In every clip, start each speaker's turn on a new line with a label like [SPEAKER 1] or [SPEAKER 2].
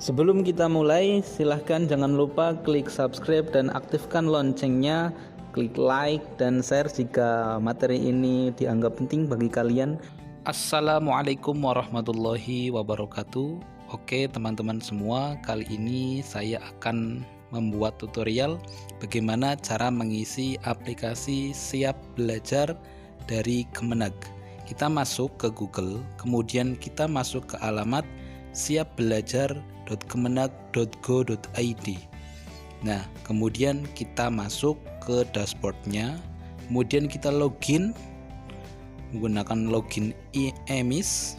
[SPEAKER 1] Sebelum kita mulai, silahkan jangan lupa klik subscribe dan aktifkan loncengnya, klik like dan share jika materi ini dianggap penting bagi kalian. Assalamualaikum warahmatullahi wabarakatuh. Oke teman-teman semua, kali ini saya akan membuat tutorial bagaimana cara mengisi aplikasi Siap Belajar dari Kemenag. Kita masuk ke Google, kemudian kita masuk ke alamat siapbelajar.kemenag.go.id. Nah, kemudian kita masuk ke dashboardnya, kemudian kita login menggunakan login eMIS.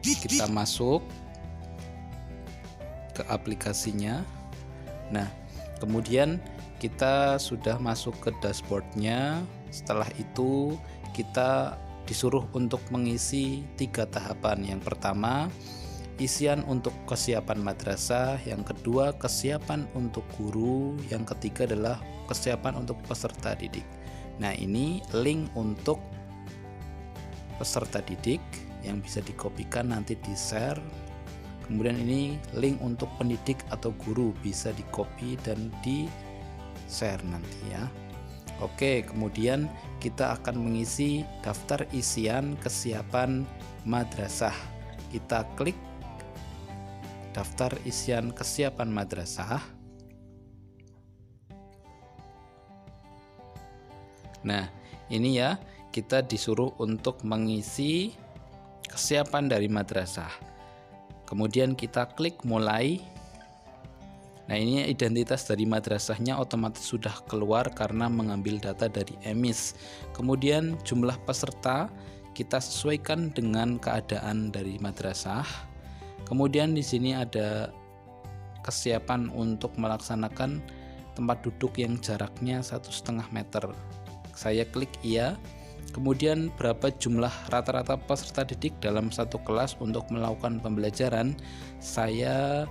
[SPEAKER 1] Kita masuk ke aplikasinya. Nah, kemudian kita sudah masuk ke dashboardnya. Setelah itu kita disuruh untuk mengisi 3 tahapan. Yang pertama, isian untuk kesiapan madrasah, yang kedua kesiapan untuk guru, yang ketiga adalah kesiapan untuk peserta didik. Nah, ini link untuk peserta didik yang bisa dikopikan nanti di share. Kemudian ini link untuk pendidik atau guru, bisa dikopi dan di share nanti ya. Oke, kemudian kita akan mengisi daftar isian kesiapan madrasah. Kita klik daftar isian kesiapan madrasah. Nah, ini ya, kita disuruh untuk mengisi kesiapan dari madrasah. Kemudian kita klik mulai. Nah, ini identitas dari madrasahnya otomatis sudah keluar karena mengambil data dari eMIS. Kemudian jumlah peserta kita sesuaikan dengan keadaan dari madrasah. Kemudian di sini ada kesiapan untuk melaksanakan tempat duduk yang jaraknya 1,5 meter. Saya klik iya. Kemudian berapa jumlah rata-rata peserta didik dalam satu kelas untuk melakukan pembelajaran? Saya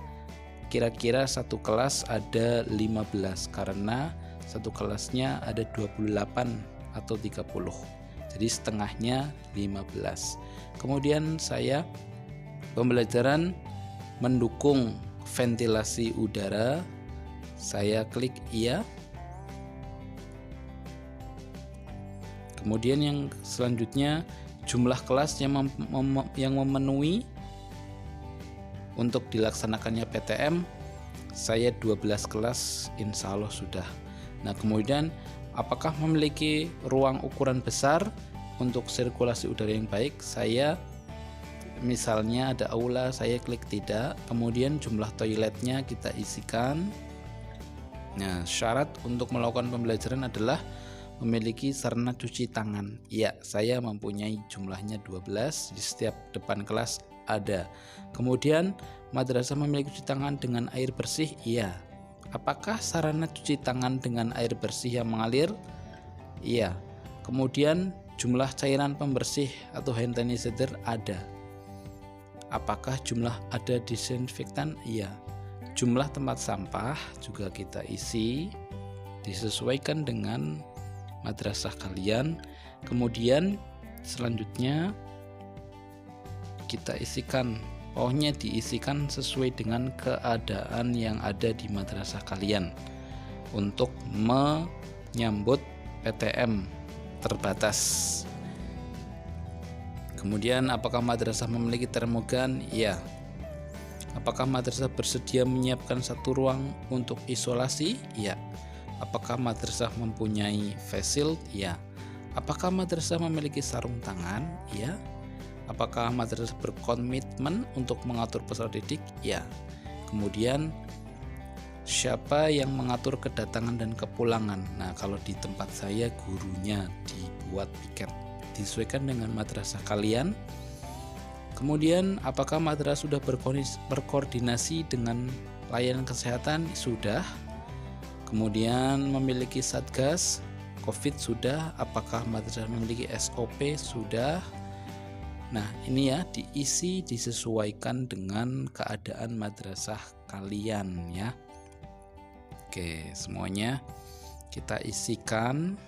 [SPEAKER 1] kira-kira satu kelas ada 15 karena satu kelasnya ada 28 atau 30. Jadi setengahnya 15. Kemudian saya pembelajaran mendukung ventilasi udara. Saya klik iya. Kemudian yang selanjutnya jumlah kelas yang memenuhi untuk dilaksanakannya PTM, saya 12 kelas insya Allah sudah. Nah, kemudian apakah memiliki ruang ukuran besar untuk sirkulasi udara yang baik? Saya misalnya ada aula, saya klik tidak. Kemudian jumlah toiletnya kita isikan. Nah, syarat untuk melakukan pembelajaran adalah memiliki sarana cuci tangan. Ya, saya mempunyai jumlahnya 12 di setiap depan kelas ada. Kemudian madrasah memiliki cuci tangan dengan air bersih? Iya. Apakah sarana cuci tangan dengan air bersih yang mengalir? Iya. Kemudian jumlah cairan pembersih atau hand sanitizer ada. Apakah jumlah ada disinfektan? Iya. Jumlah tempat sampah juga kita isi, disesuaikan dengan madrasah kalian. Kemudian selanjutnya kita isikan, pokoknya diisikan sesuai dengan keadaan yang ada di madrasah kalian untuk menyambut PTM terbatas. Kemudian apakah madrasah memiliki termogan? Ya. Apakah madrasah bersedia menyiapkan satu ruang untuk isolasi? Ya. Apakah madrasah mempunyai face shield? Ya. Apakah madrasah memiliki sarung tangan? Ya. Apakah madrasah berkomitmen untuk mengatur peserta didik? Ya. Kemudian siapa yang mengatur kedatangan dan kepulangan? Nah, kalau di tempat saya gurunya dibuat piket, disesuaikan dengan madrasah kalian. Kemudian apakah madrasah sudah berkoordinasi dengan layanan kesehatan? Sudah. Kemudian memiliki satgas COVID? Sudah. Apakah madrasah memiliki SOP? Sudah. Nah, ini ya, diisi disesuaikan dengan keadaan madrasah kalian ya. Oke, semuanya kita isikan.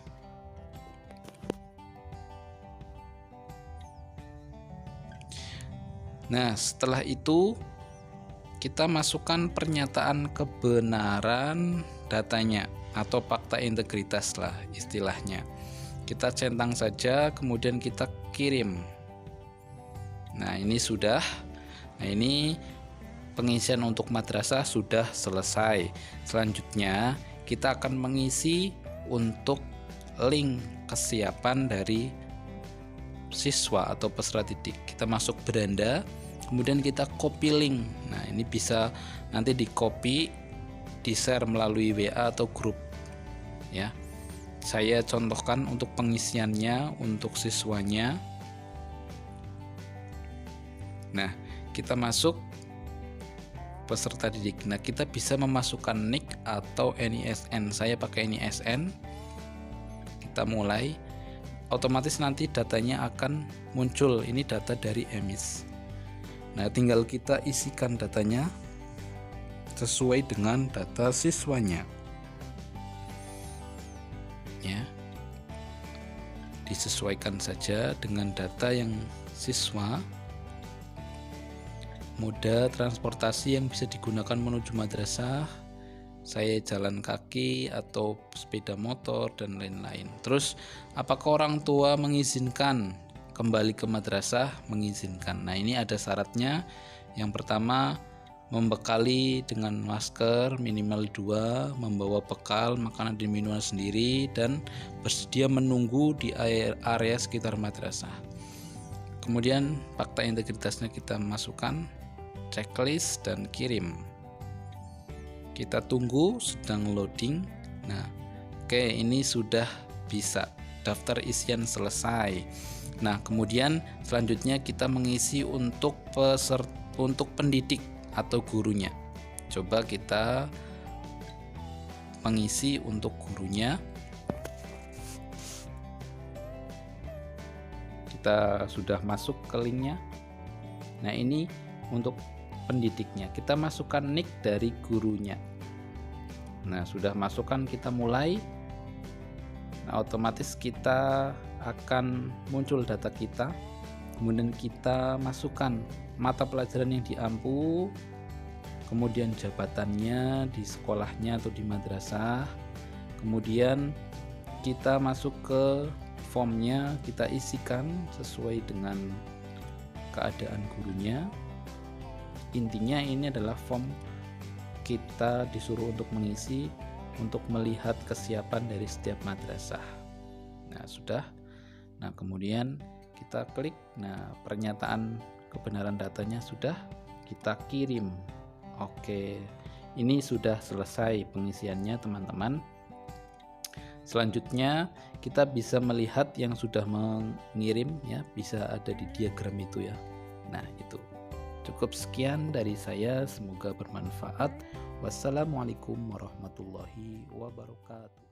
[SPEAKER 1] Nah, setelah itu kita masukkan pernyataan kebenaran datanya atau fakta integritas lah istilahnya. Kita centang saja, kemudian kita kirim. Nah, ini sudah. Nah, ini pengisian untuk madrasah sudah selesai. Selanjutnya kita akan mengisi untuk link kesiapan dari siswa atau peserta didik. Kita masuk beranda, kemudian kita copy link. Nah, ini bisa nanti di copy, di share melalui WA atau grup ya. Saya contohkan untuk pengisiannya untuk siswanya. Nah, kita masuk peserta didik. Nah, kita bisa memasukkan NIK atau NISN. Saya pakai NISN. Kita mulai. Otomatis nanti datanya akan muncul. Ini data dari EMIS. Nah, tinggal kita isikan datanya sesuai dengan data siswanya. Ya. Disesuaikan saja dengan data yang siswa. Moda transportasi yang bisa digunakan menuju madrasah, saya jalan kaki atau sepeda motor dan lain-lain. Terus apakah orang tua mengizinkan kembali ke madrasah? Mengizinkan. Nah, ini ada syaratnya. Yang pertama, membekali dengan masker minimal 2, membawa bekal makanan dan minuman sendiri, dan bersedia menunggu di area sekitar madrasah. Kemudian fakta integritasnya kita masukkan, checklist, dan kirim. Kita tunggu, sedang loading. Nah, oke, ini sudah bisa. Daftar isian selesai. Nah, kemudian selanjutnya kita mengisi untuk pendidik atau gurunya. Coba kita mengisi untuk gurunya. Kita sudah masuk ke linknya. Nah, ini untuk pendidiknya. Kita masukkan NIK dari gurunya. Nah, sudah masukkan, kita mulai. Nah, otomatis kita akan muncul data kita. Kemudian kita masukkan mata pelajaran yang diampu, kemudian jabatannya di sekolahnya atau di madrasah. Kemudian kita masuk ke formnya, kita isikan sesuai dengan keadaan gurunya. Intinya ini adalah form kita disuruh untuk mengisi untuk melihat kesiapan dari setiap madrasah. Nah, sudah. Nah, kemudian kita klik. Nah, pernyataan kebenaran datanya sudah kita kirim. Oke, ini sudah selesai pengisiannya, teman-teman. Selanjutnya kita bisa melihat yang sudah mengirim ya, bisa ada di diagram itu ya. Nah, itu cukup. Sekian dari saya, semoga bermanfaat. Wassalamualaikum warahmatullahi wabarakatuh.